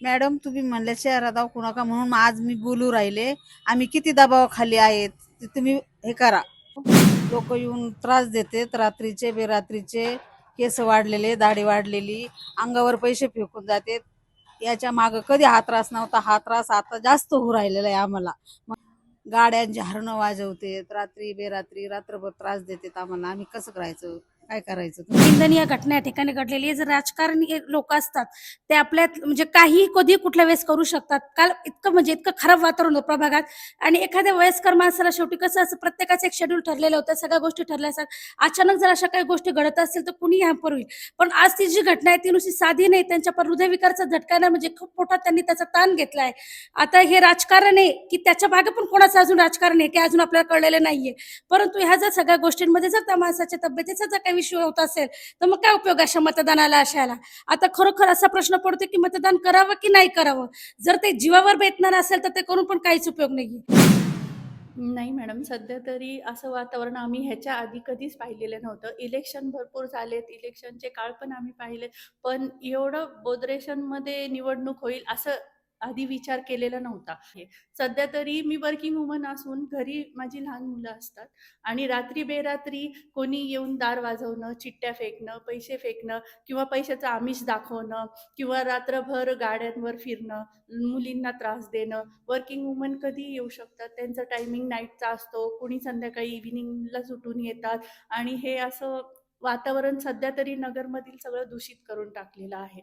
Madam तुम्ही म्हणले शहरात दाखवू नका म्हणून आज मी बोलू राहिले. आम्ही किती दबावाखाली आहेत ते तुम्ही हे करा. लोक येऊन त्रास देतात रात्रीचे बेरात्रीचे. केस वाढलेले, दाढी वाढलेली, अंगावर पैसे फेकून जातात. याच्या माग कधी हा त्रास नव्हता. हा त्रास आता जास्त होऊ राहिलेला आहे आम्हाला. गाड्यांची हॉर्न वाजवते रात्री बेरात्री, रात्रभर त्रास देतात आम्हाला. आम्ही कसं करायचं, काय करायचं? निंदनीय घटना या ठिकाणी घडलेली आहे. जर राजकारणी लोक असतात ते आपल्यात म्हणजे काही कधी कुठल्या वेळेस करू शकतात. काल इतकं खराब वातावरण होतं प्रभागात आणि एखाद्या वयस्कर माणसाला शेवटी कसं असं प्रत्येकाचं एक शेड्यूल ठरलेलं होतं, सगळ्या गोष्टी ठरल्या असतात. अचानक जर अशा काही गोष्टी घडत असतील तर कुणी ह्यापर होईल. पण आज ती जी घटना आहे ती नुसती साधी नाही, त्यांच्या हृदयविकारचा झटका ना, म्हणजे खूप मोठा त्यांनी त्याचा ताण घेतलाय. आता हे राजकारण आहे की त्याच्या मागे पण कोणाचं अजून राजकारण आहे की अजून आपल्याला कळलेलं नाहीये. परंतु ह्या जर सगळ्या गोष्टींमध्ये जर त्या माणसाच्या तब्येतीचा जर काही विषय होत असेल तर मग काय उपयोग अशा मतदानाला अशाला. आता खरोखर असा प्रश्न पडतो की मतदान करावं की नाही करावं. जर ते जीवावर बेतणार असेल तर ते करून पण काहीच उपयोग नाहीये. नाही मॅडम, सध्या तरी असं वातावरण आम्ही ह्याच्या आधी कधीच पाहिलेलं नव्हतं. इलेक्शन भरपूर झालेत, इलेक्शनचे काळ पण आम्ही पाहिले, पण एवढं बोदरेशनमध्ये निवडणूक होईल असं आधी विचार केलेला नव्हता. सध्या तरी मी वर्किंग वुमन असून घरी माझी लहान मुलं असतात आणि रात्री बेरात्री कोणी येऊन दार वाजवणं, चिठ्ठ्या फेकणं, पैसे फेकणं किंवा पैशाचं आमिष दाखवणं किंवा रात्रभर गाड्यांवर फिरणं, मुलींना त्रास देणं. वर्किंग वुमन कधी येऊ शकतात, त्यांचा टायमिंग नाईटचा असतो, कुणी संध्याकाळी इव्हिनिंगला सुटून येतात आणि हे असं वातावरण सध्या तरी नगरमधील सगळं दूषित करून टाकलेलं आहे.